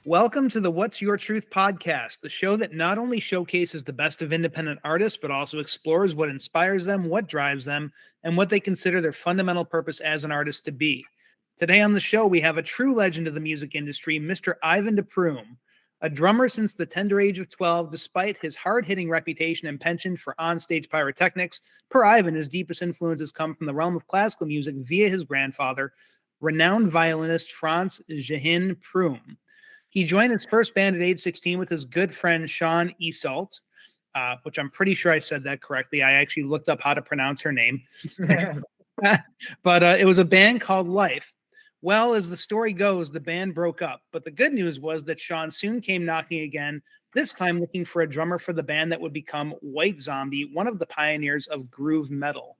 Welcome to the What's Your Truth podcast, the show that not only showcases the best of independent artists, but also explores what inspires them, what drives them, and what they consider their fundamental purpose as an artist to be. Today on the show, we have a true legend of the music industry, Mr. Ivan de Prume, a drummer since the tender age of 12, despite his hard-hitting reputation and penchant for onstage pyrotechnics. Per Ivan, his deepest influences come from the realm of classical music via his grandfather, renowned violinist Franz Jehin Prume. He joined his first band at age 16 with his good friend Sean Iseult, which I'm pretty sure I said that correctly. I actually looked up how to pronounce her name. But it was a band called Life. Well, as the story goes, the band broke up. But the good news was that Sean soon came knocking again, this time looking for a drummer for the band that would become White Zombie, one of the pioneers of groove metal.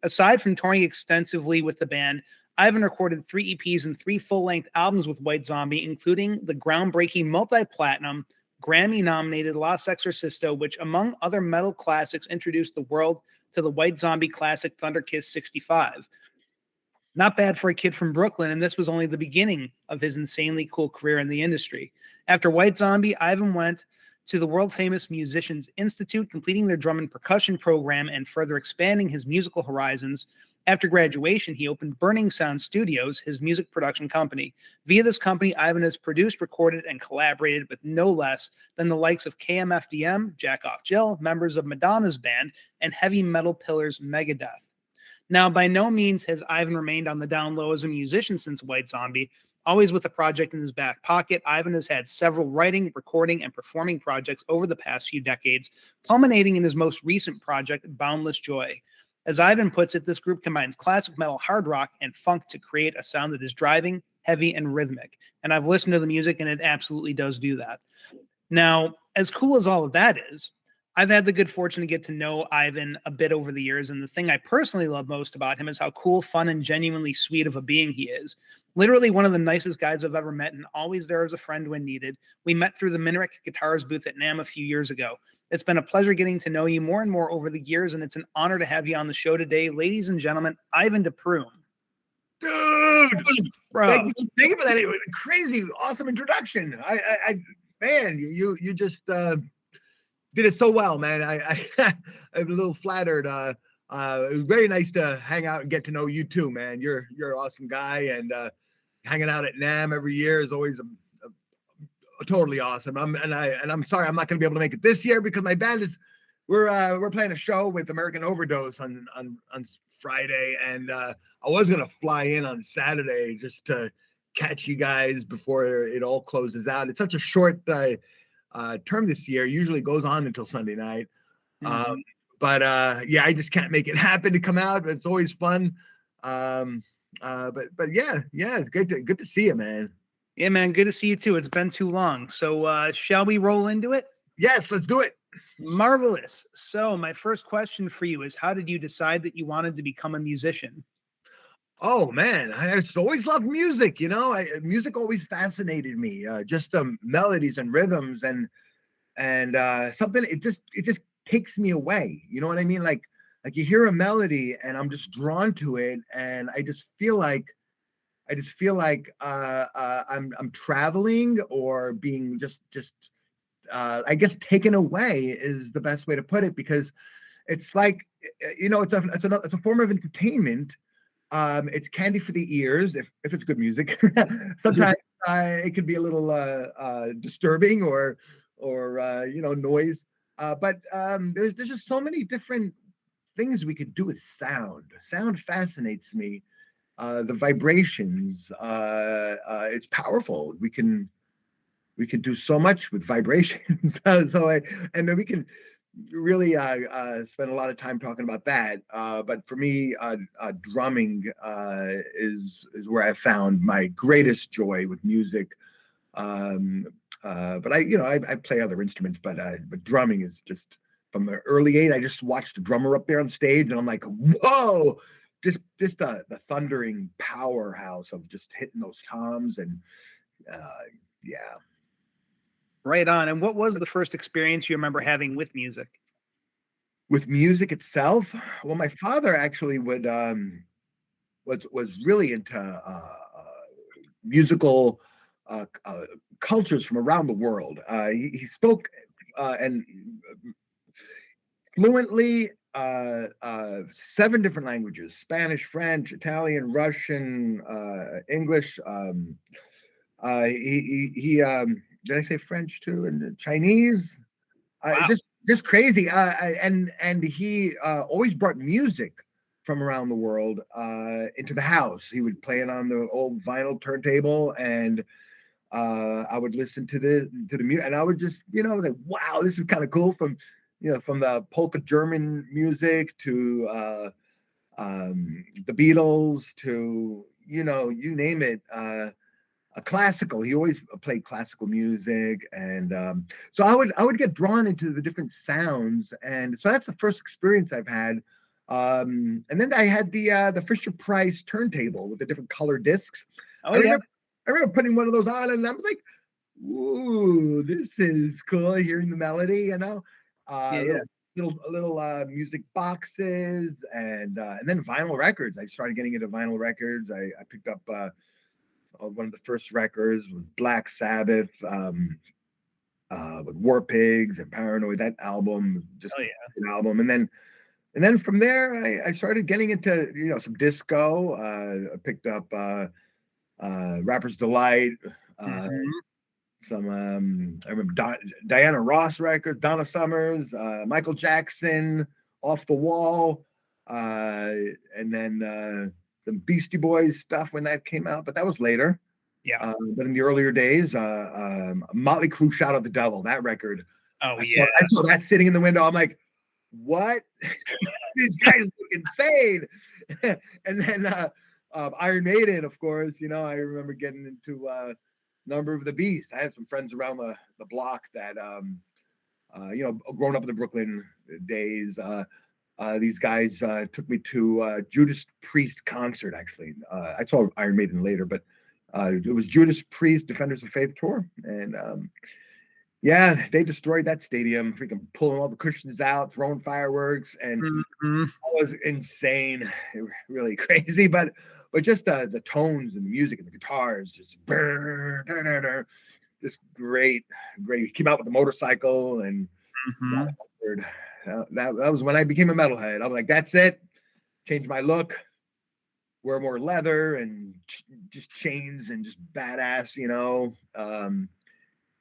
Aside from touring extensively with the band, Ivan recorded 3 EPs and 3 full-length albums with White Zombie, including the groundbreaking multi-platinum, Grammy-nominated Los Exorcisto, which, among other metal classics, introduced the world to the White Zombie classic Thunder Kiss 65. Not bad for a kid from Brooklyn, and this was only the beginning of his insanely cool career in the industry. After White Zombie, Ivan went to the world-famous Musicians Institute, completing their drum and percussion program and further expanding his musical horizons. After graduation, he opened Burning Sound Studios, his music production company. Via this company, Ivan has produced, recorded, and collaborated with no less than the likes of KMFDM, Jack Off Jill, members of Madonna's band, and heavy metal pillars Megadeth. Now, by no means has Ivan remained on the down low as a musician since White Zombie. Always with a project in his back pocket, Ivan has had several writing, recording, and performing projects over the past few decades, culminating in his most recent project, Boundless Joy. As Ivan puts it, this group combines classic metal, hard rock, and funk to create a sound that is driving, heavy, and rhythmic. And I've listened to the music, and it absolutely does do that. Now, as cool as all of that is, I've had the good fortune to get to know Ivan a bit over the years, and the thing I personally love most about him is how cool, fun, and genuinely sweet of a being he is. Literally one of the nicest guys I've ever met, and always there as a friend when needed. We met through the Minerick Guitars booth at NAMM a few years ago. It's been a pleasure getting to know you more and more over the years, and it's an honor to have you on the show today. Ladies and gentlemen, Ivan de Prume. Dude, bro. Thank you for that crazy, awesome introduction. Man, you just did it so well, man. I'm a little flattered. It was very nice to hang out and get to know you too, man. You're an awesome guy, and hanging out at NAMM every year is always totally awesome. I'm sorry I'm not going to be able to make it this year because my band we're playing a show with American Overdose on Friday, and I was going to fly in on Saturday just to catch you guys before it all closes out. It's such a short term this year. Usually goes on until Sunday night. Mm-hmm. But I just can't make it happen to come out. It's always fun. But yeah, it's good to see you, man. Yeah, man, good to see you too. It's been too long. So shall we roll into it? Yes, let's do it. Marvelous. So my first question for you is, how did you decide that you wanted to become a musician? Oh man, I just always loved music. Music always fascinated me. Just the melodies and rhythms and something. It just takes me away. You know what I mean? Like you hear a melody and I'm just drawn to it, and I just feel like I'm traveling or being just I guess taken away is the best way to put it, because it's like, it's a form of entertainment. It's candy for the ears if it's good music. Sometimes it can be a little disturbing or noise. But there's just so many different things we could do with sound. Sound fascinates me. The vibrations, it's powerful. We can do so much with vibrations. And then we can really spend a lot of time talking about that. But for me, drumming is where I found my greatest joy with music. But I play other instruments, but drumming is just from an early age. I just watched the drummer up there on stage, and I'm like, whoa! Just the thundering powerhouse of just hitting those toms, and yeah. Right on. And what was the first experience you remember having with music? With music itself? Well, my father actually would was really into musical cultures from around the world. He spoke and fluently 7 different languages: Spanish, French, Italian, Russian, English. Did I say French too? And Chinese. Wow. Just crazy. And he always brought music from around the world into the house. He would play it on the old vinyl turntable, and I would listen to the music, and I would just, like, wow, this is kind of cool. From the polka German music to the Beatles to, you name it. A classical. He always played classical music, and so I would get drawn into the different sounds, and so that's the first experience I've had. And then I had the Fisher Price turntable with the different color discs. Oh I yeah. remember, I remember putting one of those on, and I'm like, "Ooh, this is cool!" Hearing the melody, Yeah. little music boxes, and then vinyl records. I started getting into vinyl records. I picked up one of the first records was Black Sabbath, with War Pigs and Paranoid. That album, just Oh yeah. an album, and then from there, I started getting into some disco. I picked up Rapper's Delight, uh, Mhm. some I remember Diana Ross records, Donna Summers, Michael Jackson, Off the Wall, and then some Beastie Boys stuff when that came out, but that was later. Yeah. But in the earlier days, Motley Crue, Shout Out the Devil, that record. Oh I yeah. saw, I saw that sitting in the window. I'm like, what? These guys look insane. And then Iron Maiden, of course. I remember getting into Number of the Beast. I had some friends around the block that, growing up in the Brooklyn days. These guys took me to Judas Priest concert. Actually, I saw Iron Maiden later, but it was Judas Priest Defenders of Faith tour, and yeah, they destroyed that stadium, freaking pulling all the cushions out, throwing fireworks, and Mhm. that was insane, really crazy. But just the tones and the music and the guitars, just great, great. He came out with the motorcycle, and Mhm. that was when I became a metalhead. I was like, that's it. Change my look, wear more leather and just chains and just badass.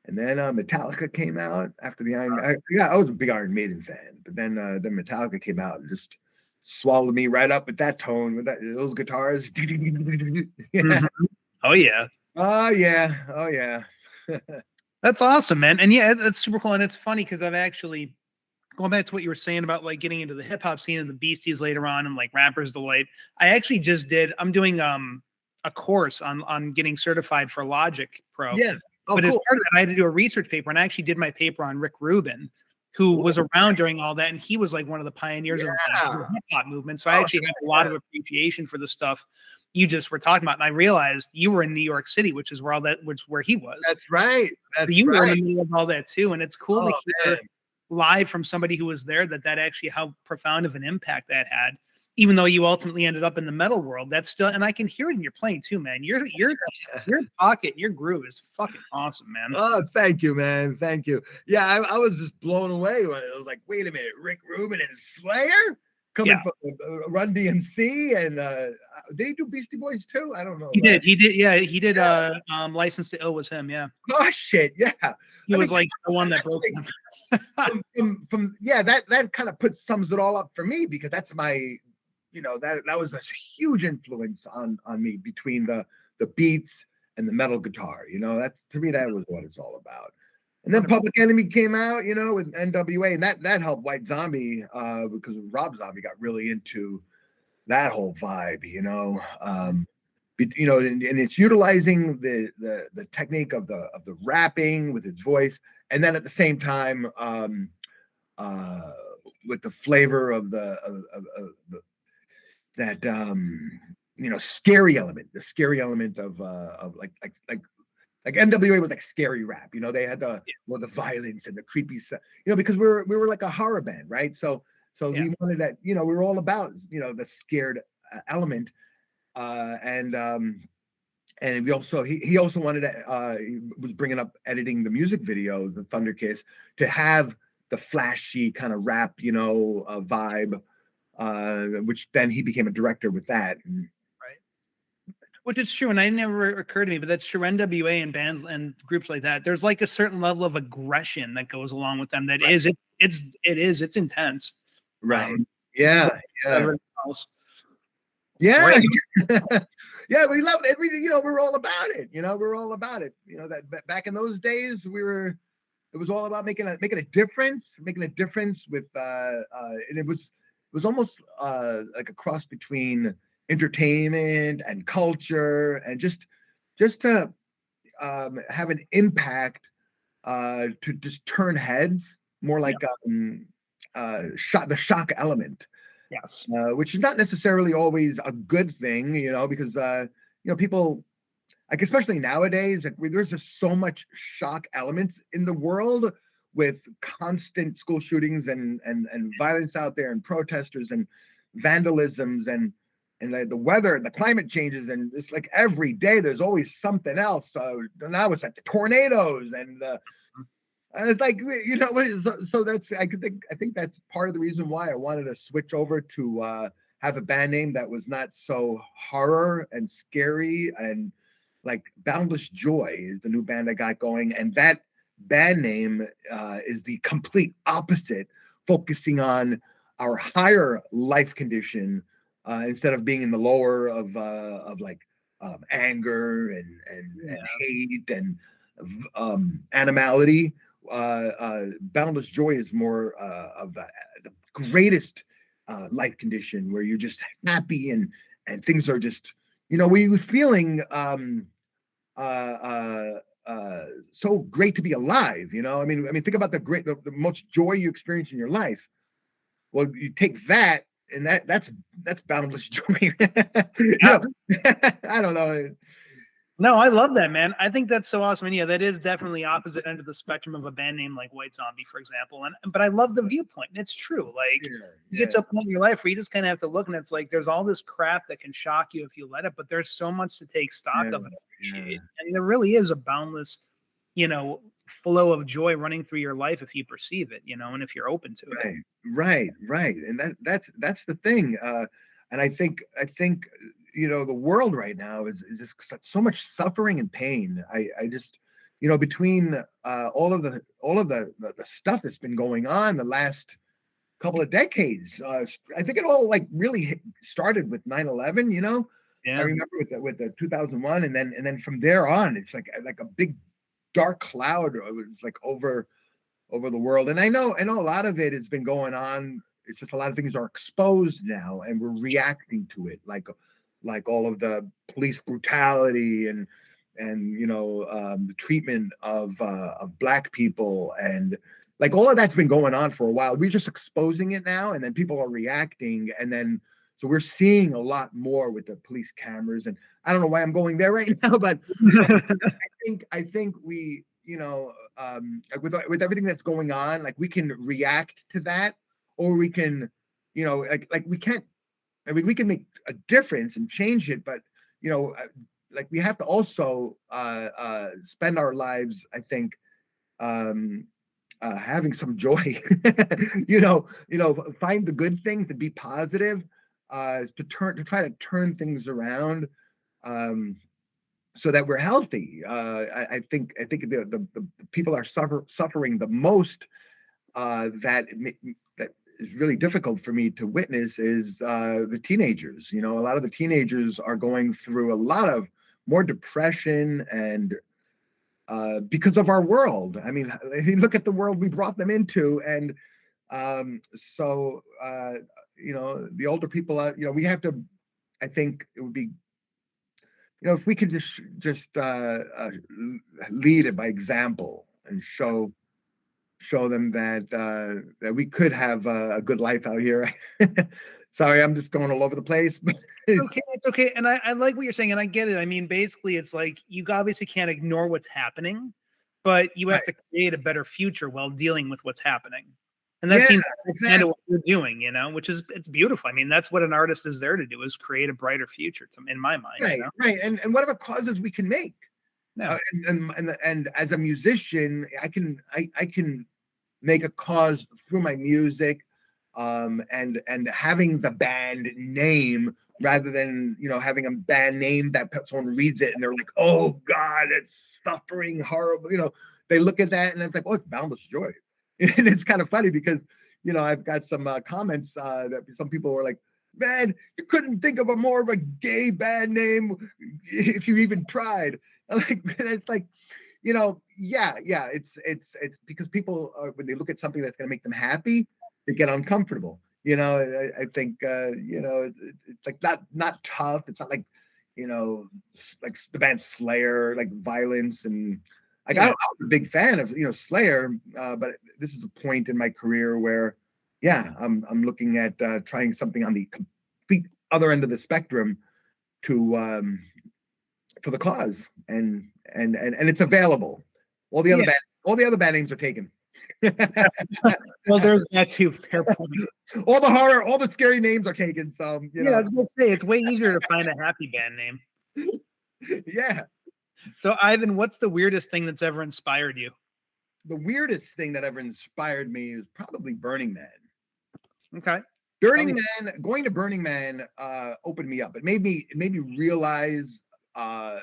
And then Metallica came out after the Iron. I was a big Iron Maiden fan, but then Metallica came out and just swallowed me right up with that tone, with those guitars. Yeah. Mhm. Oh yeah. Oh yeah. Oh yeah. That's awesome, man. And yeah, that's super cool. And it's funny because I've actually going back to what you were saying about like getting into the hip hop scene and the Beasties later on and like Rappers Delight. I actually just did. I'm doing a course on getting certified for Logic Pro. Yeah. Oh, But as cool. part of that, I had to do a research paper, and I actually did my paper on Rick Rubin, who Ooh, was around during all that, and he was like one of the pioneers of yeah. the hip hop movement. So I Oh, actually have a lot of appreciation for the stuff you just were talking about. And I realized you were in New York City, which is where all that, which where he was. that's right. So That's you were in right. the middle of all that too, and it's cool to Oh hear man. live from somebody who was there that actually how profound of an impact that had. Even though you ultimately ended up in the metal world, that's still, and I can hear it in your playing too, man. Your pocket, your groove is fucking awesome, man. Oh, thank you, man. Thank you. Yeah, I was just blown away when it was like, wait a minute, Rick Rubin and Slayer coming Yeah, from Run DMC, and did he do Beastie Boys too? I don't know. he did. He did. Yeah, he did. Yeah. License to Ill was him. Yeah, Oh shit, yeah. he I mean, was like the one that broke them. yeah, that kind of sums it all up for me, because that's my, that was a huge influence on me, between the beats and the metal guitar. That's, to me, that was what it's all about. And then 100%. Public Enemy came out, with NWA, and that helped White Zombie, because Rob Zombie got really into that whole vibe. And it's utilizing the technique of the rapping with his voice, and then at the same time, uh, with the flavor of the that scary element, the scary element of like NWA was like scary rap. They had the violence and the creepy stuff. Because we were like a horror band, right? So Yeah, we wanted that. We were all about the scared element, and and he also wanted to he was bringing up editing the music video, the Thunder Kiss, to have the flashy kind of rap, vibe, which then he became a director with that. Right. Which is true, and I never occurred to me, but that's true. NWA and bands and groups like that, there's like a certain level of aggression that goes along with them. That Right. it's intense. Right. Yeah. Everything else. Yeah. Yeah, we love it. We're all about it. We're all about it. That back in those days, it was all about making a difference with and it was almost like a cross between entertainment and culture, and just to have an impact, to just turn heads, more like the shock element. Yes. Which is not necessarily always a good thing, because people, like, especially nowadays, like, there's just so much shock elements in the world, with constant school shootings and violence out there, and protesters and vandalisms, and the weather and the climate changes, and it's like every day there's always something else. So now it's like the tornadoes, and it's like, so that's, I think that's part of the reason why I wanted to switch over to have a band name that was not so horror and scary, and like Boundless Joy is the new band I got going, and that band name is the complete opposite, focusing on our higher life condition, instead of being in the lower of like anger and hate and animality. Boundless Joy is more of the greatest life condition, where you're just happy, and things are just, we're feeling so great to be alive. I mean, think about the most joy you experience in your life. Well, you take that, and that's boundless joy. I don't know. No, I love that, man. I think that's so awesome. And yeah, that is definitely opposite end of the spectrum of a band name like White Zombie, for example. But I love the viewpoint. And it's true. Like, you get to a point in your life where you just kind of have to look, and it's like there's all this crap that can shock you if you let it, but there's so much to take stock of and appreciate. And there really is a boundless, flow of joy running through your life if you perceive it, and if you're open to it. Right. And that's the thing. And I think the world right now is just so much suffering and pain. I just, between all of the stuff that's been going on the last couple of decades, I think it all like really started with 9/11. I remember with the 2001, and then from there on, it's like a big dark cloud was like over the world. And I know a lot of it has been going on. It's just a lot of things are exposed now, and we're reacting to it, like all of the police brutality, and the treatment of Black people, and like all of that's been going on for a while. We're just exposing it now, and then people are reacting, and then so we're seeing a lot more with the police cameras. And I don't know why I'm going there right now, but I think we, with everything that's going on, like, we can react to that, or we can, like we can't. I mean, we can make a difference and change it, but like, we have to also spend our lives, I think, having some joy. Find the good things, to be positive, to try to turn things around, so that we're healthy. I think the people are suffering the most, that is really difficult for me to witness, is the teenagers. A lot of the teenagers are going through a lot of more depression, and because of our world. I mean, look at the world we brought them into, and so the older people, we have to. I think it would be, if we could just lead it by example, and show them that we could have a good life out here. Sorry, I'm just going all over the place. But it's okay. And I like what you're saying, and I get it. I mean, basically, it's like you obviously can't ignore what's happening, but you have to create a better future while dealing with what's happening. And that Yeah, seems kind exactly. of what you're doing, which is, it's beautiful. I mean, that's what an artist is there to do, is create a brighter future, in my mind, Right, right. And whatever causes we can make. Yeah. And as a musician, I can make a cause through my music, and having the band name rather than having a band name that someone reads it and they're like, oh God, it's suffering, horrible. They look at that and it's like, oh, it's Boundless Joy. And it's kind of funny because I've got some comments that some people were like, man, you couldn't think of a more of a gay band name if you even tried. Like, it's like, yeah, it's because people when they look at something that's going to make them happy, they get uncomfortable. I think it's like not tough. It's not like like the band Slayer, like violence and like I Yeah. was a big fan of Slayer, but this is a point in my career where yeah, I'm looking at trying something on the complete other end of the spectrum to for the cause, and it's available. All the other Yeah. band all the other band names are taken. Well, there's that too. Fair point. All the horror, all the scary names are taken. So Yeah, I was gonna say, it's way easier to find a happy band name. Yeah. So, Ivan, what's the weirdest thing that's ever inspired you? The weirdest thing that ever inspired me is probably Burning Man. Okay. Going to Burning Man opened me up. It made me realize the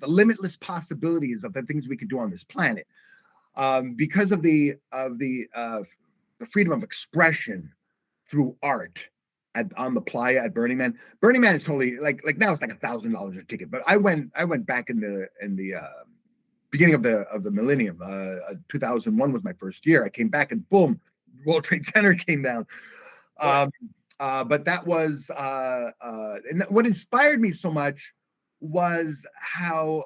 limitless possibilities of the things we could do on this planet. Because of the freedom of expression through art on the playa at Burning Man. Burning Man is totally like now it's like $1,000 a ticket. But I went back in the beginning of the millennium. 2001 was my first year. I came back and boom, World Trade Center came down. But that was and what inspired me so much was how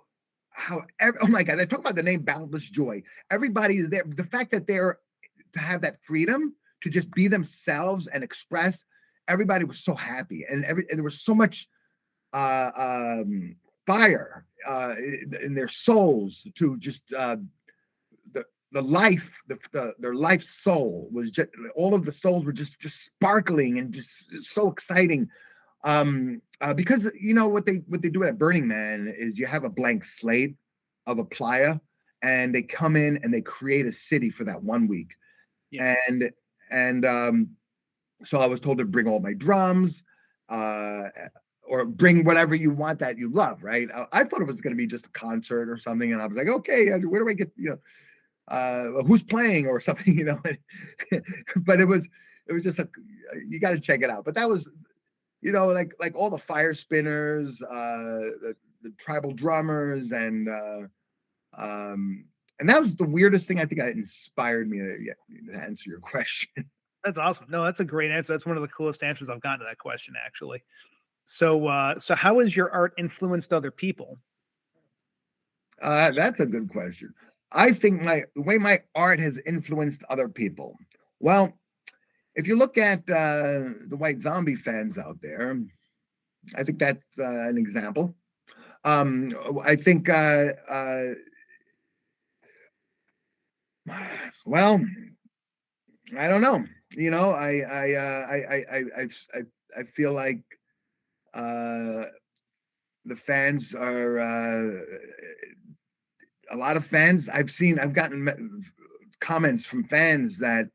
oh my God, I talk about the name Boundless Joy. Everybody is there. The fact that they're to have that freedom to just be themselves and express, everybody was so happy, and there was so much fire in their souls to just the life, their life soul was just, all of the souls were just sparkling and just so exciting. Because what they do at Burning Man is you have a blank slate of a playa, and they come in and they create a city for that 1 week. Yeah. And so I was told to bring all my drums, or bring whatever you want that you love, right? I thought it was going to be just a concert or something, and I was like, okay, where do I get who's playing or something, but it was just you got to check it out. But that was like all the fire spinners, the tribal drummers, and that was the weirdest thing. I think that inspired me to answer your question. That's awesome. No, that's a great answer. That's one of the coolest answers I've gotten to that question, actually. So, so how has your art influenced other people? That's a good question. I think the way my art has influenced other people. Well, if you look at the White Zombie fans out there, I think that's an example. I think, well, I don't know. I feel like uh, the fans are a lot of fans. I've gotten comments from fans that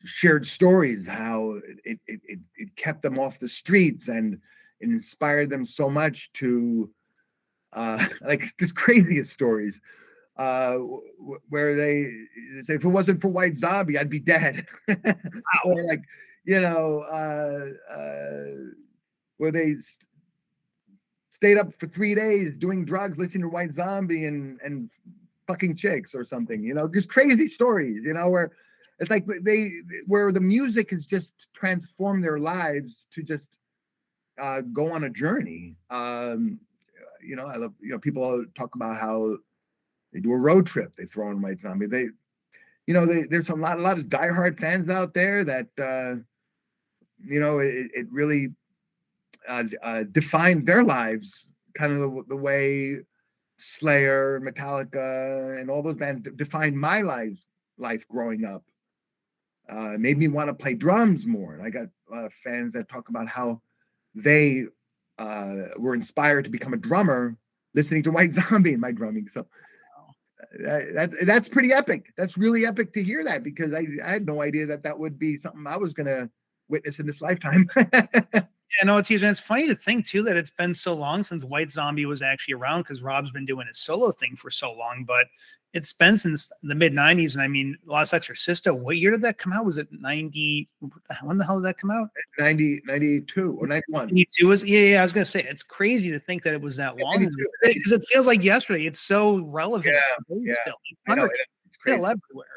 shared stories how it kept them off the streets, and it inspired them so much to like this craziest stories where they say, if it wasn't for White Zombie, I'd be dead. Or like, where they stayed up for 3 days doing drugs, listening to White Zombie and fucking chicks or something, just crazy stories, where it's like where the music has just transformed their lives to just go on a journey. I love, people talk about how they do a road trip, they throw in White Zombie. There's a lot of diehard fans out there that it really defined their lives, kind of the way Slayer, Metallica, and all those bands defined my life growing up. made me want to play drums more. And I got fans that talk about how they were inspired to become a drummer listening to White Zombie in my drumming. So that's pretty epic. That's really epic to hear that, because I had no idea that would be something I was going to witness in this lifetime. Yeah, no, it's funny to think too that it's been so long since White Zombie was actually around, because Rob's been doing his solo thing for so long, but it's been since the mid 90s. And I mean, Los Exorcisto, what year did that come out? Was it 90? When the hell did that come out? 92 or 91. 92 was, yeah, I was gonna say, it's crazy to think that it was that long, because it feels like yesterday. It's so relevant Yeah, still. I know, It's still everywhere.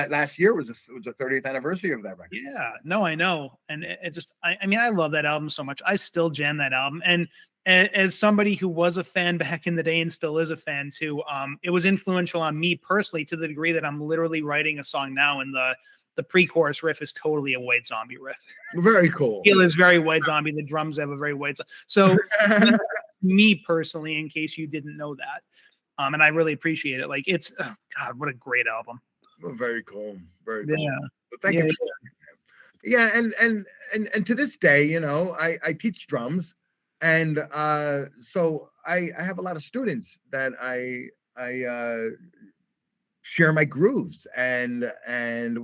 Last year was the 30th anniversary of that record. Yeah, no, I know. And it just, I mean, I love that album so much. I still jam that album. And as somebody who was a fan back in the day and still is a fan too, it was influential on me personally, to the degree that I'm literally writing a song now, and the pre-chorus riff is totally a White Zombie riff. Very cool. Feel is very White Zombie. The drums have a very White Zombie. So me personally, in case you didn't know that, and I really appreciate it. Like, it's, oh God, what a great album. Very cool. Very cool. Yeah. Well, thank you. Yeah, and to this day, you know, I teach drums, and so I have a lot of students that I share my grooves and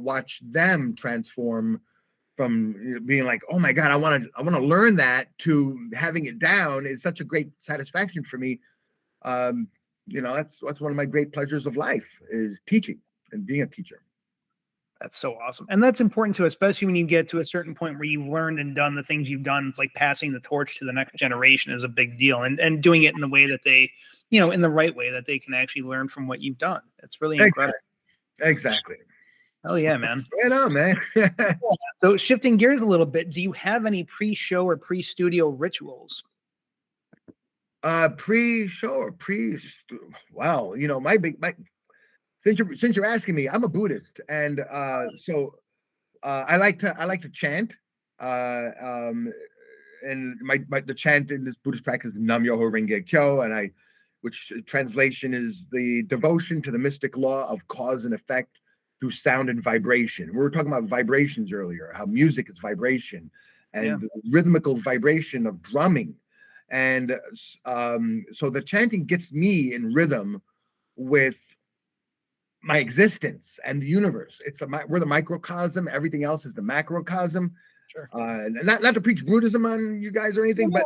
watch them transform from being like, oh my God, I want to learn that, to having it down is such a great satisfaction for me. You know, that's one of my great pleasures of life, is teaching and being a teacher. That's so awesome. And that's important too, especially when you get to a certain point where you've learned and done the things you've done. It's like passing the torch to the next generation is a big deal, and doing it in the way that they, in the right way, that they can actually learn from what you've done. It's really incredible. Exactly. Oh yeah, man. Right on, man. So shifting gears a little bit, do you have any pre-show or pre-studio rituals? Pre-show or wow, you know, my since you're asking me, I'm a Buddhist, and so I like to chant, and the chant in this Buddhist practice is Nam Myoho Renge Kyo, and which translation is the devotion to the mystic law of cause and effect through sound and vibration. We were talking about vibrations earlier, how music is vibration, and the rhythmical vibration of drumming. And so the chanting gets me in rhythm with my existence and the universe. We're the microcosm. Everything else is the macrocosm. Sure. Not to preach Buddhism on you guys or anything, but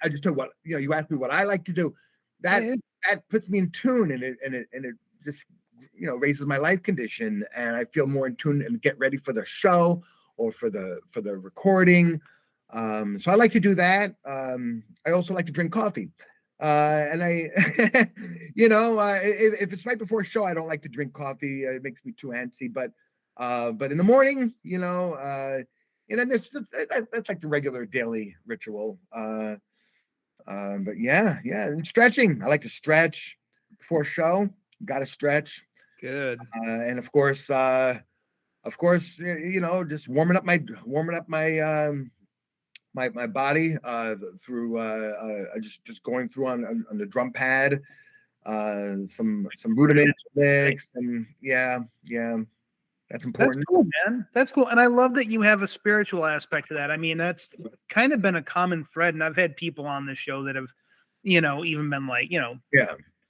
I just told what you asked me what I like to do. That puts me in tune, and it just raises my life condition, and I feel more in tune and get ready for the show or for the recording. So I like to do that. I also like to drink coffee. And I, if it's right before a show, I don't like to drink coffee. It makes me too antsy. But in the morning, that's like the regular daily ritual. But yeah, and stretching. I like to stretch before a show. Got to stretch. Good. And of course, just warming up my my body through just going through on the drum pad, some rudiments, and yeah, that's important. That's cool, man. That's cool. And I love that you have a spiritual aspect to that. I mean, that's kind of been a common thread, and I've had people on this show that have even been like,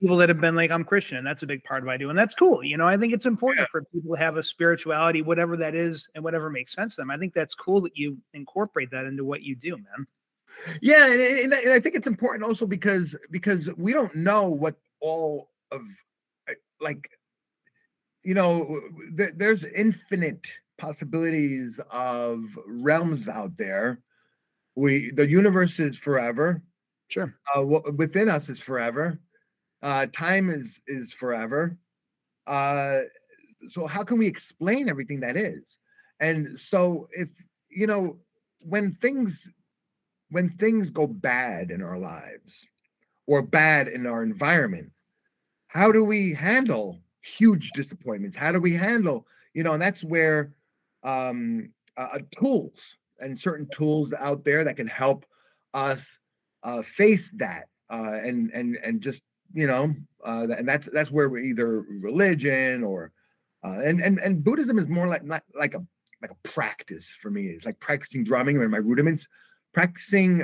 people that have been like, I'm Christian, and that's a big part of what I do. And that's cool. I think it's important for people to have a spirituality, whatever that is, and whatever makes sense to them. I think that's cool that you incorporate that into what you do, man. Yeah. And I think it's important also because we don't know what all of, like, there's infinite possibilities of realms out there. The universe is forever. Sure. Within us is forever. Time is forever. So how can we explain everything that is? And so if when things go bad in our lives or bad in our environment, how do we handle huge disappointments? How do we handle, and that's where tools and certain tools out there that can help us face that, and just and that's where we either religion or And Buddhism is more like not like a practice for me. It's like practicing drumming or my rudiments. Practicing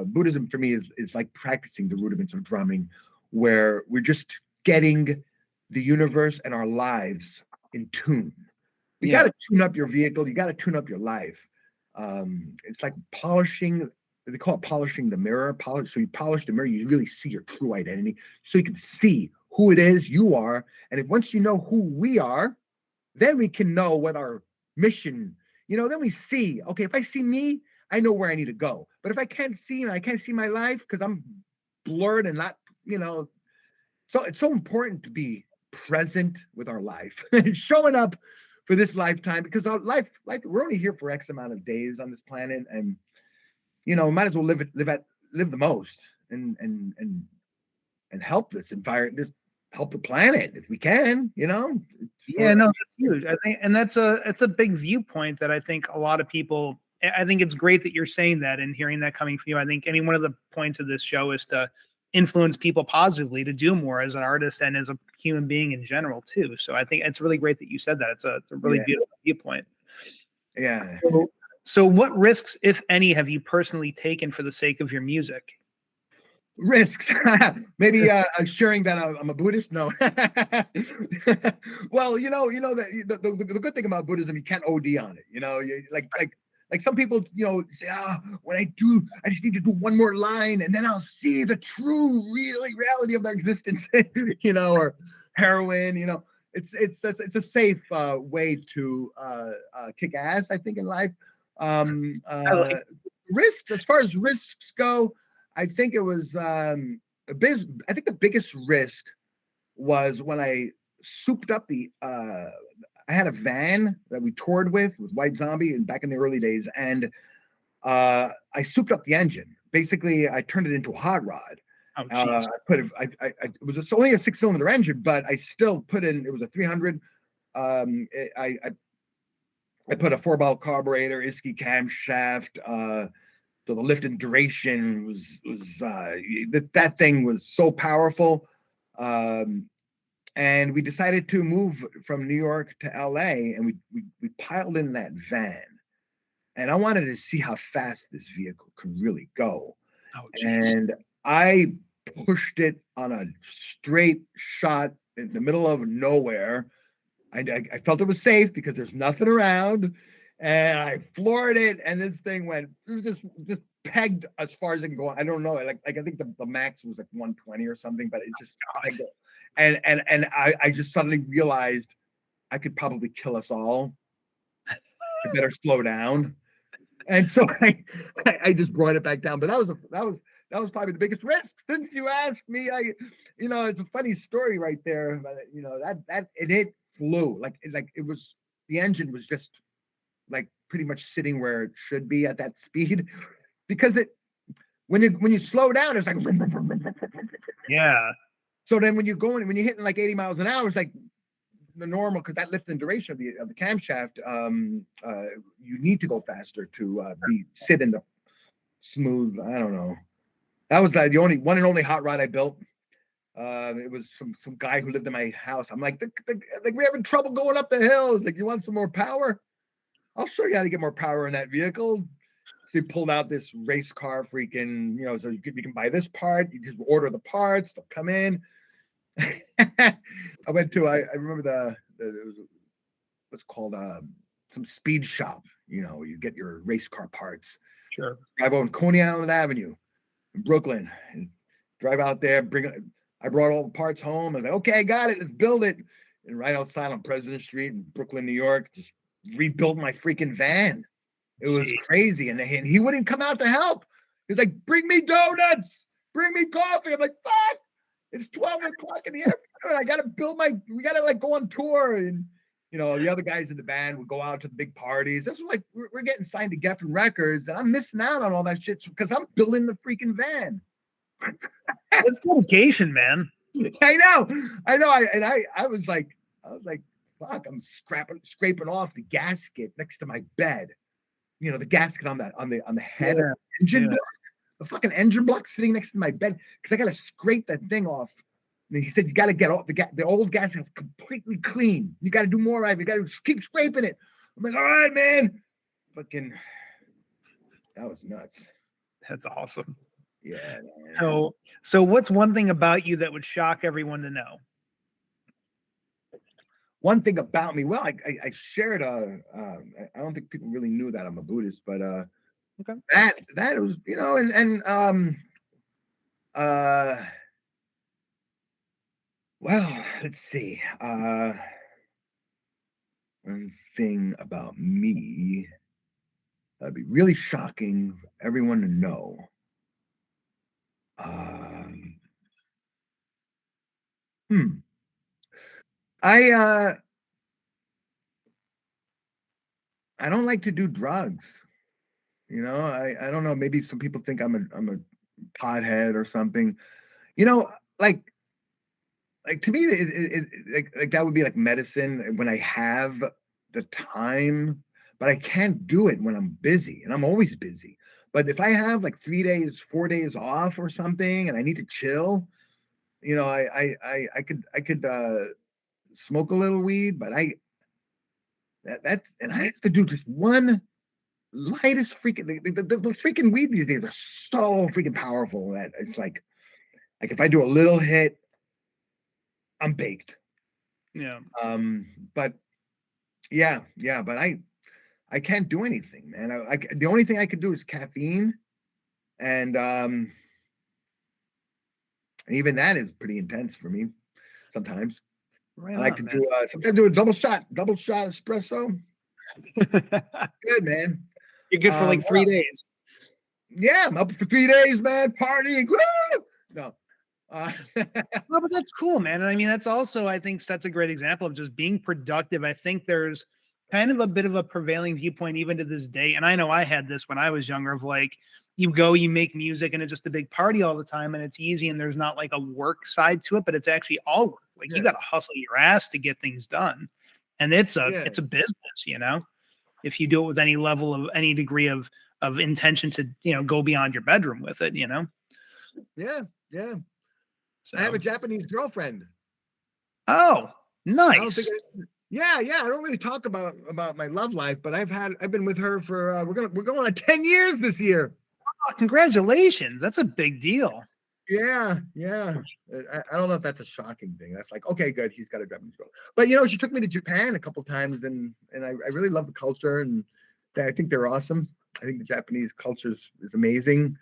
Buddhism for me is like practicing the rudiments of drumming, where we're just getting the universe and our lives in tune. You got to tune up your vehicle. You got to tune up your life. It's like polishing. They call it polishing the mirror. So you polish the mirror, you really see your true identity, so you can see who it is you are. And once you know who we are, then we can know what our mission. Then we see. Okay, if I see me, I know where I need to go. But if I can't see and I can't see my life because I'm blurred and not, so it's so important to be present with our life, showing up for this lifetime, because our life, we're only here for X amount of days on this planet, and might as well live the most, and help this environment, help the planet if we can. Yeah, no, that's huge. I think, and it's a big viewpoint that I think a lot of people. I think it's great that you're saying that and hearing that coming from you. I think any one of the points of this show is to influence people positively to do more as an artist and as a human being in general too. So I think it's really great that you said that. It's a really beautiful viewpoint. Yeah. So what risks, if any, have you personally taken for the sake of your music? Risks. Maybe sharing that I'm a Buddhist. No. Well, the good thing about Buddhism, you can't OD on it. Like some people, say, when I just need to do one more line and then I'll see the true reality of their existence, or heroin, it's a safe way to kick ass, I think, in life. Risks, as far as risks go, I think it was I think the biggest risk was when I souped up I had a van that we toured with White Zombie and back in the early days, and I souped up the engine. Basically, I turned it into a hot rod. Oh, it was only a 6-cylinder engine, but I still put in, it was a 300. I put a 4-valve carburetor, Isky camshaft. So the lift and duration was that thing was so powerful. And we decided to move from New York to LA, and we piled in that van. And I wanted to see how fast this vehicle could really go. Oh, and I pushed it on a straight shot in the middle of nowhere. I felt it was safe because there's nothing around, and I floored it, and this thing went, it was just pegged as far as it can go. I don't know, like I think the max was like 120 or something, but it just pegged it. And I just suddenly realized I could probably kill us all. I better slow down. And so I just brought it back down. But that was probably the biggest risk. Since you asked me, it's a funny story right there. But that it flew like it was, the engine was just like pretty much sitting where it should be at that speed, because when you slow down, it's like yeah. So then when you're hitting like 80 miles an hour, it's like the normal, because that lift and duration of the camshaft, you need to go faster to sit in the smooth. I don't know. That was the only one and only hot rod I built. It was some guy who lived in my house. I'm like, we're having trouble going up the hill. He's like, you want some more power? I'll show you how to get more power in that vehicle. So he pulled out this race car freaking, so you can buy this part. You just order the parts, they'll come in. I remember it was what's called some speed shop. You get your race car parts. Sure. Drive on Coney Island Avenue in Brooklyn, and drive out there. I brought all the parts home. And like, okay, I got it. Let's build it. And right outside on President Street in Brooklyn, New York, just rebuild my freaking van. It was crazy, and he wouldn't come out to help. He's like, "Bring me donuts, bring me coffee." I'm like, "Fuck! It's 12 o'clock in the afternoon. We gotta like go on tour." And the other guys in the band would go out to the big parties. This was like we're getting signed to Geffen Records, and I'm missing out on all that shit because I'm building the freaking van. That's dedication, man. I know. I was like, fuck, I'm scraping off the gasket next to my bed. The gasket on the head of the engine block, the fucking engine block sitting next to my bed, because I gotta scrape that thing off And he said, you got to get all the old gas is completely clean. You got to do more of it. You got to keep scraping it. I'm like, all right, man. Fucking, that was nuts. That's awesome. Yeah. Man. So what's one thing about you that would shock everyone to know? One thing about me, well, I shared I don't think people really knew that I'm a Buddhist, but okay. that was, you know, well, let's see. One thing about me that'd be really shocking for everyone to know. I I don't like to do drugs. You know, I don't know. Maybe some people think I'm a pothead or something. You know, like to me, like that would be like medicine when I have the time, but I can't do it when I'm busy, and I'm always busy. But if I have like 3 days, 4 days off or something, and I need to chill, you know, I could smoke a little weed, but and I have to do just one lightest freaking the freaking weed these days are so freaking powerful that it's like if I do a little hit, I'm baked. Yeah. But yeah, but I can't do anything, man. The only thing I could do is caffeine, and even that is pretty intense for me sometimes. Right I like on, to man. do sometimes do a double shot espresso. Good, man. You're good for like 3 days. Yeah, I'm up for 3 days, man. Partying. Woo! No. No, but that's cool, man. And I mean, that's also, I think that's a great example of just being productive. I think there's kind of a bit of a prevailing viewpoint even to this day. And I know I had this when I was younger of like, you go, you make music and it's just a big party all the time and it's easy and there's not like a work side to it, but it's actually all work. Like you got to hustle your ass to get things done. And it's a business, you know, if you do it with any level of any degree of intention to, you know, go beyond your bedroom with it, you know? Yeah. So. I have a Japanese girlfriend. Oh, nice. I don't really talk about my love life, but I've been with her for we're going on 10 years this year. Oh, congratulations. That's a big deal. Yeah. I don't know if that's a shocking thing. That's like, okay, good. He's got a Japanese girl. But you know, she took me to Japan a couple times and I really love the culture and I think they're awesome. I think the Japanese culture is amazing.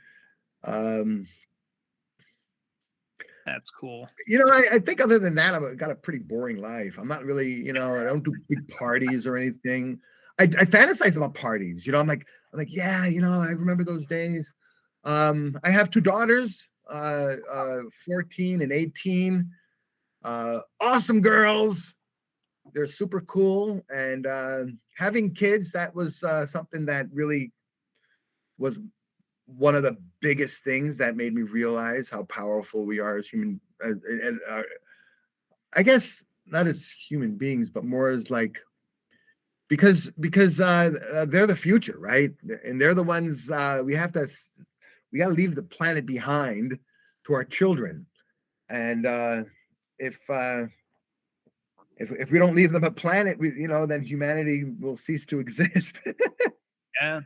That's cool. You know, I think other than that, I've got a pretty boring life. I'm not really, you know, I don't do big parties or anything. I fantasize about parties. You know, I'm like, yeah, you know, I remember those days. I have two daughters, 14 and 18. Awesome girls. They're super cool. And having kids, that was something that really was one of the biggest things that made me realize how powerful we are as human, I guess not as human beings, but more as like because they're the future, right? And they're the ones we got to leave the planet behind to our children, and if we don't leave them a planet, then humanity will cease to exist. Yeah.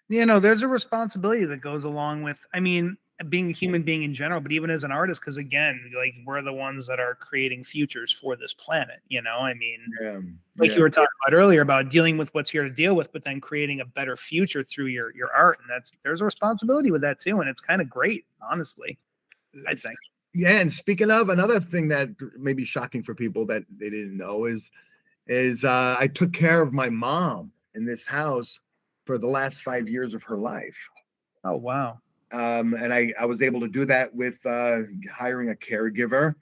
You know, there's a responsibility that goes along with, I mean, being a human being in general, but even as an artist, because again, like we're the ones that are creating futures for this planet, you know? I mean, you were talking about earlier about dealing with what's here to deal with, but then creating a better future through your art. And there's a responsibility with that too. And it's kind of great, honestly, I think. Yeah. And speaking of, another thing that may be shocking for people that they didn't know is I took care of my mom in this house for the last 5 years of her life. Oh, wow. And I was able to do that with hiring a caregiver.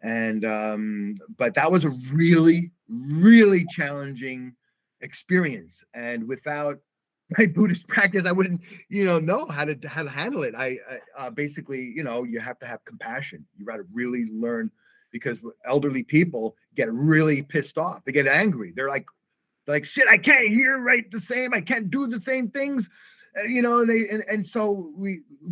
And but that was a really, really challenging experience. And without my Buddhist practice, I wouldn't, know how to handle it. I basically, you have to have compassion. You got to really learn, because elderly people get really pissed off. They get angry. They're like, shit, I can't hear right the same. I can't do the same things. And so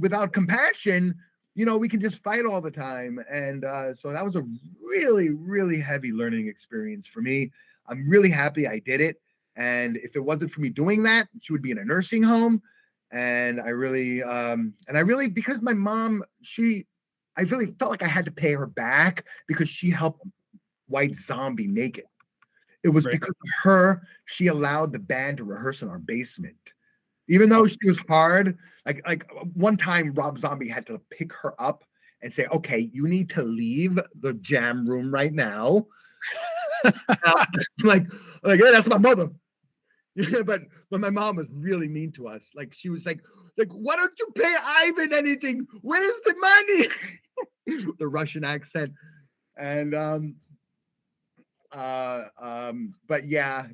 without compassion, we can just fight all the time. And so that was a really, really heavy learning experience for me. I'm really happy I did it. And if it wasn't for me doing that, she would be in a nursing home. And I really, because my mom, I really felt like I had to pay her back because she helped White Zombie make it. It was because of her, she allowed the band to rehearse in our basement. Even though she was hard, like one time Rob Zombie had to pick her up and say, okay, you need to leave the jam room right now. like, yeah, that's my mother. Yeah, but my mom was really mean to us. Like she was like, why don't you pay Ivan anything? Where's the money? The Russian accent. And but yeah,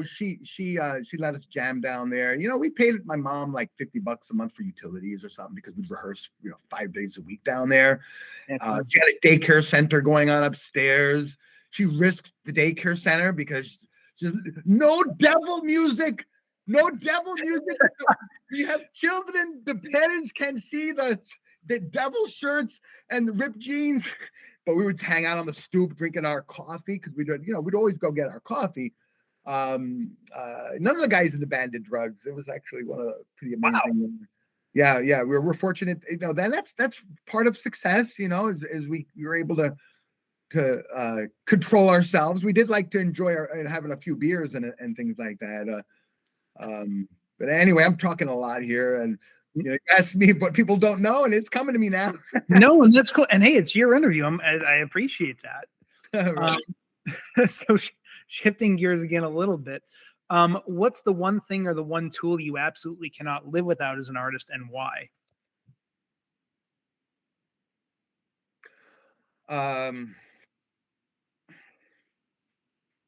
she let us jam down there. We paid my mom like $50 a month for utilities or something because we'd rehearse 5 days a week down there. She had a daycare center going on upstairs. She risked the daycare center because no devil music. We have children. The parents can see the devil shirts and the ripped jeans. But we would hang out on the stoop drinking our coffee because we'd always go get our coffee. None of the guys in the band did drugs. It was actually one of the pretty amazing. Wow. Yeah. We're fortunate. Then that's part of success. Is we were able to control ourselves. We did like to enjoy having a few beers and things like that. But anyway, I'm talking a lot here, and you asked me what people don't know, and it's coming to me now. No, and that's cool. And hey, it's your interview. I appreciate that. Right. So shifting gears again a little bit, what's the one thing or the one tool you absolutely cannot live without as an artist, and why?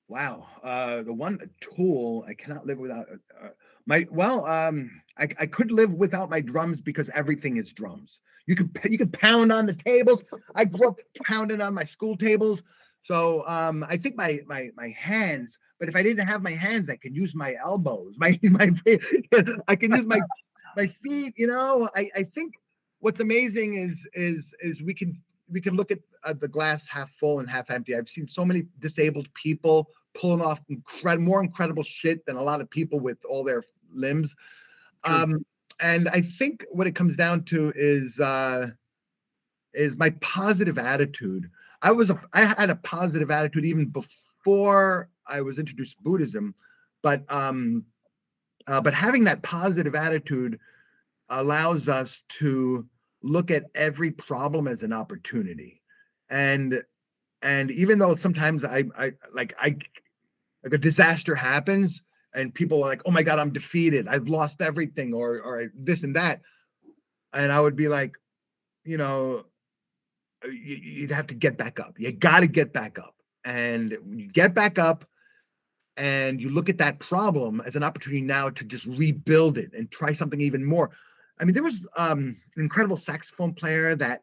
Wow. The one tool I cannot live without. I could live without my drums because everything is drums. You could pound on the tables. I grew up pounding on my school tables. So I think my hands. But if I didn't have my hands, I could use my elbows. I can use my feet. I think what's amazing is we can look at the glass half full and half empty. I've seen so many disabled people pulling off more incredible shit than a lot of people with all their limbs. And I think what it comes down to is my positive attitude. I had a positive attitude even before I was introduced to Buddhism, but having that positive attitude allows us to look at every problem as an opportunity. And even though sometimes like a disaster happens and people are like, oh my God, I'm defeated. I've lost everything or this and that. And I would be like, you'd have to get back up. You got to get back up. And when you get back up and you look at that problem as an opportunity now to just rebuild it and try something even more. I mean, there was an incredible saxophone player that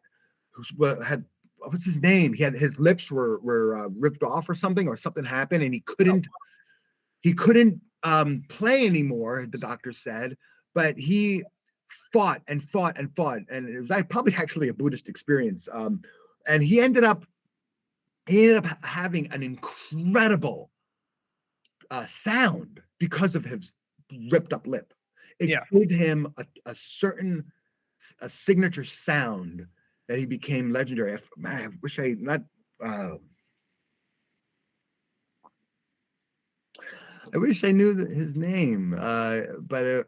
had, what's his name? His lips were ripped off or something happened, and he couldn't play anymore. The doctor said, but he fought and fought and fought, and it was probably actually a Buddhist experience. And he ended up having an incredible sound because of his ripped up lip. It gave him a certain signature sound that he became legendary. I wish I not. I wish I knew his name, but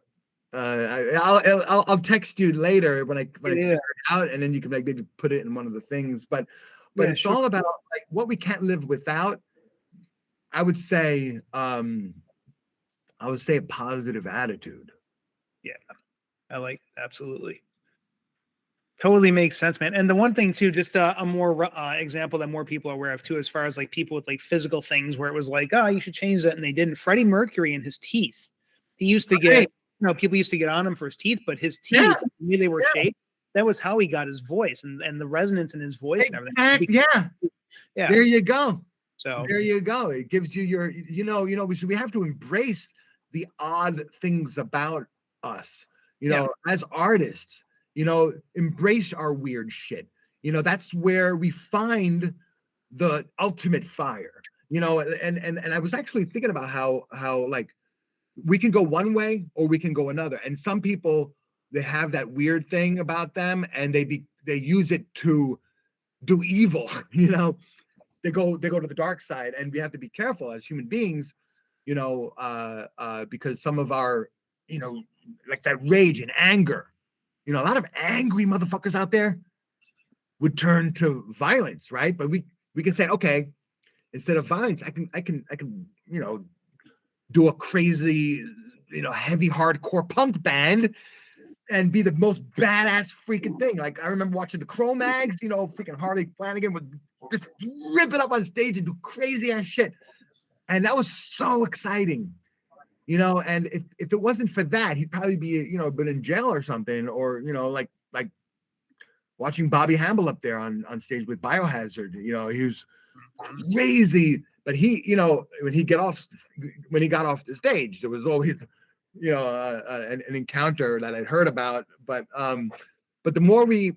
I'll text you later when I figure it out, and then you can maybe put it in one of the things. But it's all about like what we can't live without. I would say a positive attitude. Yeah, I like absolutely. Totally makes sense, man. And the one thing too, just a more example that more people are aware of too, as far as like people with like physical things where it was like, oh, you should change that, and they didn't. Freddie Mercury and his teeth. He used to get, people used to get on him for his teeth, but his teeth, the way they were shaped, that was how he got his voice and the resonance in his voice and everything. Yeah. There you go. So there you go. It gives you your, we have to embrace the odd things about us, as artists. embrace our weird shit. That's where we find the ultimate fire. And I was actually thinking about how like we can go one way or we can go another. And some people, they have that weird thing about them, and they use it to do evil. They go to the dark side, and we have to be careful as human beings, because some of our, like that rage and anger, a lot of angry motherfuckers out there would turn to violence, right? But we can say, okay, instead of violence, I can do a crazy, heavy hardcore punk band and be the most badass freaking thing. Like I remember watching the Cro-Mags, freaking Harley Flanagan would just rip it up on stage and do crazy ass shit. And that was so exciting. And if it wasn't for that, he'd probably be, been in jail or something, or, like watching Bobby Hamble up there on stage with Biohazard, he was crazy. But he, when he got off the stage, there was always, an encounter that I'd heard about. But the more we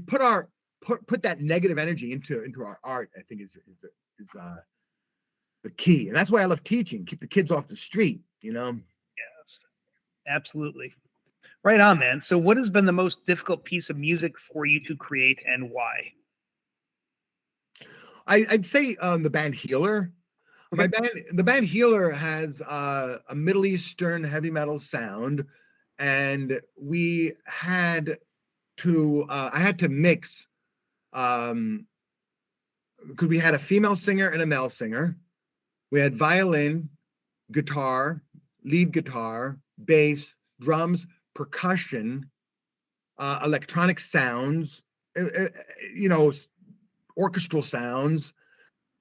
put that negative energy into our art, I think is the key. And that's why I love teaching. Keep the kids off the street, Yes, absolutely. Right on, man. So what has been the most difficult piece of music for you to create, and why? I'd say the band Healer. Okay. The band Healer has a Middle Eastern heavy metal sound, and we had to I had to mix because we had a female singer and a male singer. We had violin, guitar, lead guitar, bass, drums, percussion, electronic sounds, orchestral sounds,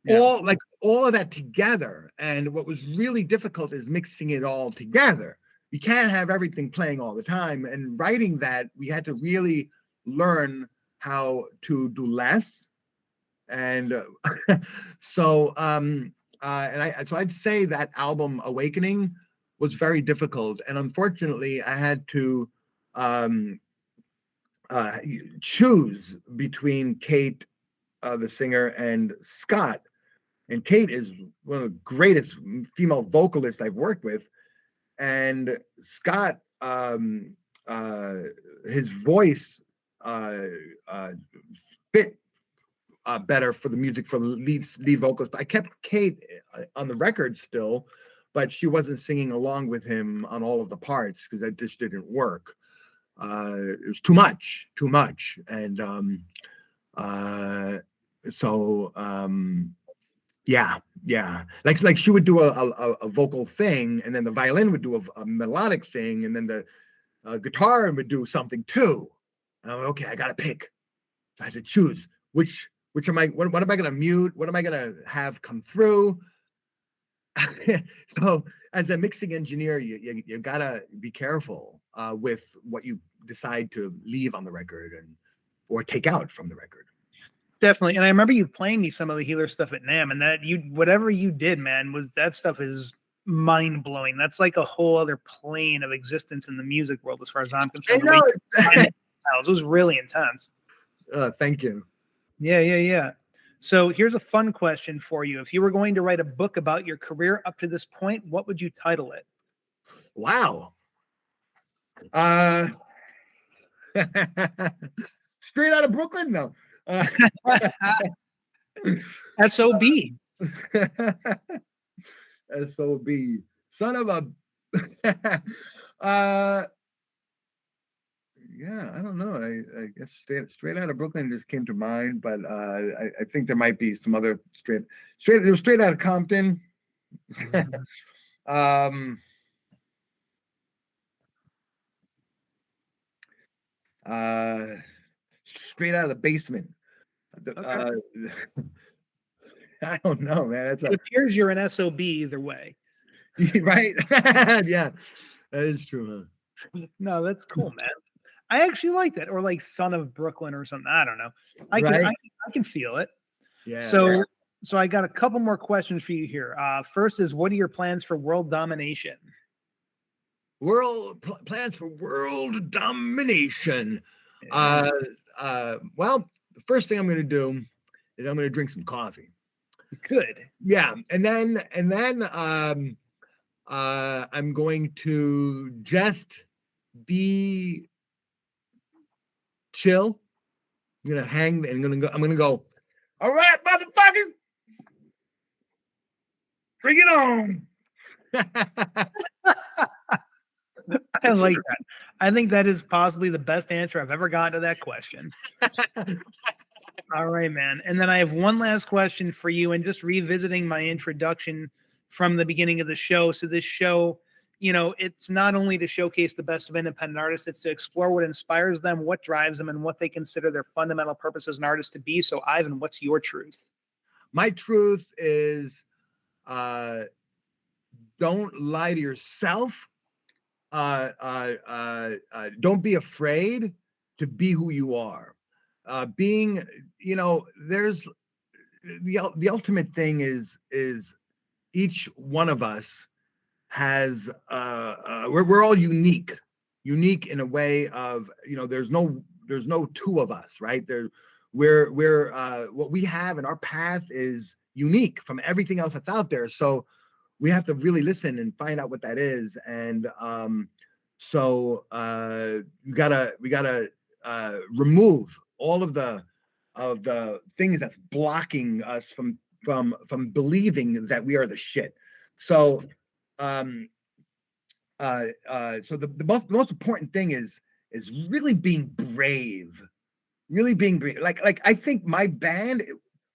all of that together. And what was really difficult is mixing it all together. You can't have everything playing all the time. And writing that, we had to really learn how to do less. And so I'd say that album Awakening was very difficult. And unfortunately, I had to choose between Kate, the singer, and Scott. And Kate is one of the greatest female vocalists I've worked with. And Scott, his voice fit better for the music, for the lead vocals. But I kept Kate on the record still, but she wasn't singing along with him on all of the parts because that just didn't work. It was too much. And yeah. Like she would do a vocal thing, and then the violin would do a melodic thing, and then the guitar would do something too. And I'm like, okay, I gotta pick. So I had to choose which am I? What am I gonna mute? What am I gonna have come through? So as a mixing engineer, you gotta be careful with what you decide to leave on the record or take out from the record. Definitely. And I remember you playing me some of the Healer stuff at NAMM, and that whatever you did, man, that stuff is mind blowing. That's like a whole other plane of existence in the music world, as far as I'm concerned. It was really intense. Thank you. Yeah. So here's a fun question for you. If you were going to write a book about your career up to this point, what would you title it? Wow. Straight out of Brooklyn? No. SOB. SOB. Son of a yeah, I don't know. I guess straight out of Brooklyn just came to mind, but I think there might be some other it was straight out of Compton. Straight out of the basement. Okay. I don't know, man. It appears you're an SOB either way. Right? Yeah, that is true, huh? No, that's cool, man. I actually like that, or like Son of Brooklyn or something. I don't know. I can feel it. Yeah. So I got a couple more questions for you here. First is, what are your plans for world domination? Plans for world domination. Uh, well, the first thing I'm going to do is I'm going to drink some coffee. Good. Yeah, and then I'm going to just be chill. I'm gonna hang and I'm gonna go. All right, motherfucker, bring it on. I like that. I think that is possibly the best answer I've ever gotten to that question. All right, man. And then I have one last question for you, and just revisiting my introduction from the beginning of the show. So this show, it's not only to showcase the best of independent artists, it's to explore what inspires them, what drives them, and what they consider their fundamental purpose as an artist to be. So Ivan, what's your truth? My truth is, don't lie to yourself. Don't be afraid to be who you are. Being, there's the ultimate thing is each one of us has we're all unique in a way of, there's no two of us, right? We're what we have in our path is unique from everything else that's out there. So we have to really listen and find out what that is. And we gotta remove all of the things that's blocking us from believing that we are the shit. So the most important thing is really being brave. Really being brave. Like I think my band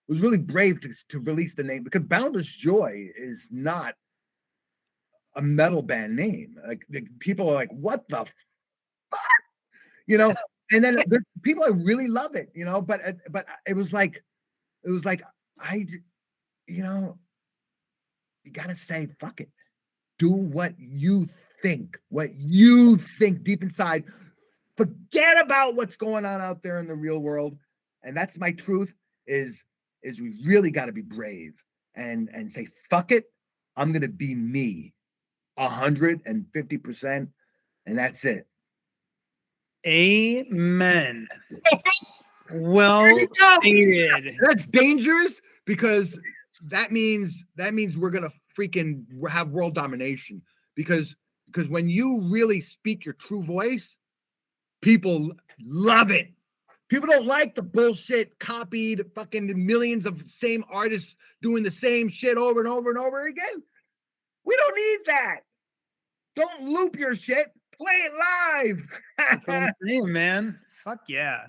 was really brave to release the name, because Boundless Joy is not a metal band name. Like people are like, what the fuck? And then there's people that really love it, but it was like I you gotta say fuck it. Do what you think deep inside. Forget about what's going on out there in the real world. And that's my truth, is we really got to be brave and say fuck it. I'm gonna be me 150%, and that's it. Amen. Well stated. That's dangerous, because that means we're gonna freaking have world domination, because when you really speak your true voice, people love it. People don't like the bullshit copied fucking millions of same artists doing the same shit over and over and over again. We don't need that. Don't loop your shit. Play it live. That's what I'm saying, man. Fuck yeah.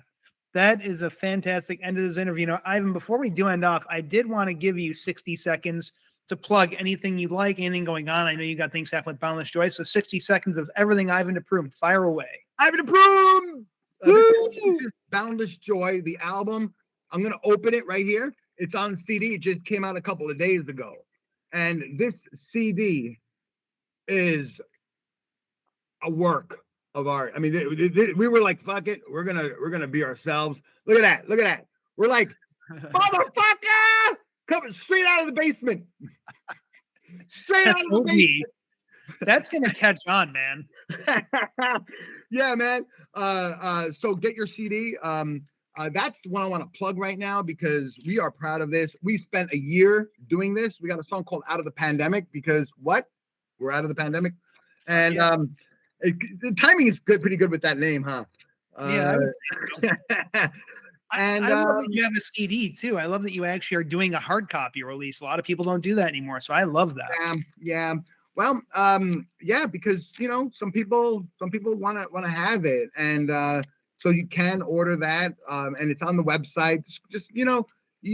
That is a fantastic end of this interview. Ivan, before we do end off, I did want to give you 60 seconds to plug anything you like, anything going on. I know you got things happening with Boundless Joy. So 60 seconds of everything Ivan Prume. Fire away. Ivan Prume. This is Boundless Joy, the album. I'm going to open it right here. It's on CD. It just came out a couple of days ago. And this CD is a work of art. I mean, we were like, fuck it. We're gonna be ourselves. Look at that. We're like, motherfucker, coming straight out of the basement. Straight out of the basement. That's gonna catch on, man. Yeah, man. So get your CD. That's the one I want to plug right now, because we are proud of this. We spent a year doing this. We got a song called Out of the Pandemic, because we're out of the pandemic. And the timing is pretty good with that name, huh? Yeah, I would say so. And I love that you have a CD too. I love that you actually are doing a hard copy release. A lot of people don't do that anymore, so I love that. Yeah. Well, because some people want to have it, and so you can order that, and it's on the website. Just you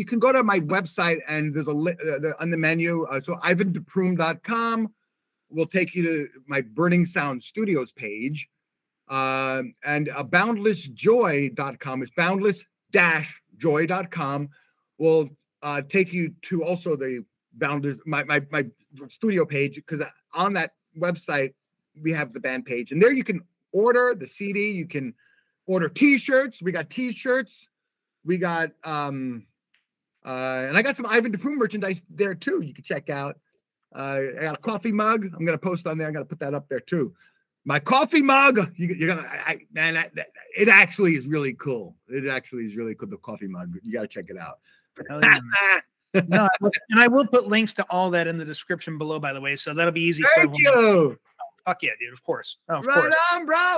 can go to my website, and there's on the menu. So ivandeprume.com will take you to my Burning Sound Studios page, and boundlessjoy.com is boundless-joy.com will take you to also the Boundless my studio page, because on that website we have the band page, and there you can order the CD. You can order t-shirts. We got t-shirts. We got and I got some Ivan Prume merchandise there too. You can check out. I got a coffee mug. I'm gonna post on there. I'm gonna put that up there too. My coffee mug. You're gonna, man. It actually is really cool. It actually is really cool. The coffee mug. You gotta check it out. No, and I will put links to all that in the description below, by the way, so that'll be easy for Thank everyone. you. Fuck yeah, dude. Of course. Oh, of Right course. on, bro.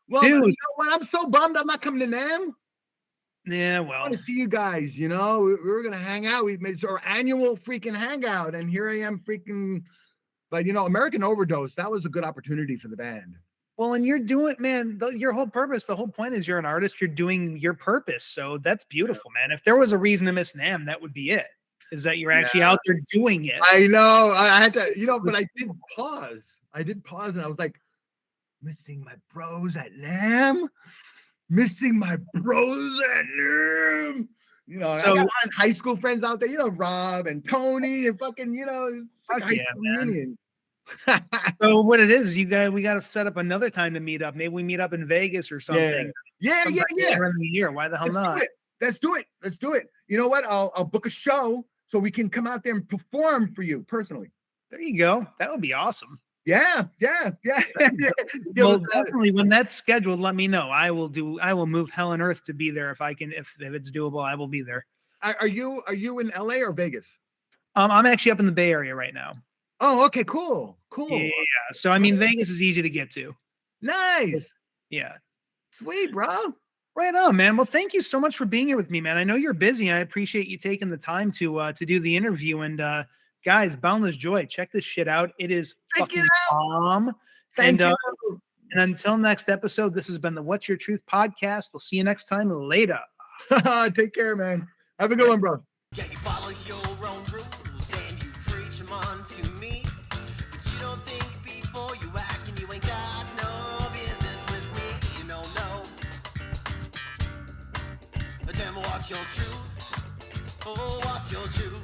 Well, Dude. you know what? I'm so bummed I'm not coming to NAMM. Yeah, I well. want to see you guys. You know, we were gonna hang out. We made our annual freaking hangout, and here I am, freaking. But you know, American Overdose. That was a good opportunity for the band. Well, and you're doing, man, your whole purpose, the whole point is you're an artist, you're doing your purpose. So that's beautiful, man. If there was a reason to miss NAMM, that would be it. Is that you're actually out there doing it. I know. I had to, you know, but I did pause. And I was like, missing my bros at NAMM. Missing my bros at NAMM. You know, so, I got high school friends out there, you know, Rob and Tony and fucking, you know, high school reunion. So what it is, we got to set up another time to meet up. Maybe we meet up in Vegas or something. Yeah. In the year. Why the hell not? Let's do it. You know what? I'll book a show so we can come out there and perform for you personally. There you go. That would be awesome. Yeah. Well, definitely when that's scheduled, let me know. I will move hell and earth to be there if I can. If it's doable, I will be there. Are you in LA or Vegas? I'm actually up in the Bay Area right now. Oh, okay, cool. Yeah. So I mean, Vegas is easy to get to. Nice. Yeah. Sweet, bro. Right on, man. Well, thank you so much for being here with me, man. I know you're busy. I appreciate you taking the time to do the interview. And guys, Boundless Joy, check this shit out. It is fucking bomb. Thank you. And until next episode, this has been the What's Your Truth podcast. We'll see you next time. Later. Take care, man. Have a good one, bro. Yeah, you follow your own rules and you preach them on to me. But you don't think before you act, and you ain't got no business with me. You don't know. But then what's your truth? Oh, what's your truth?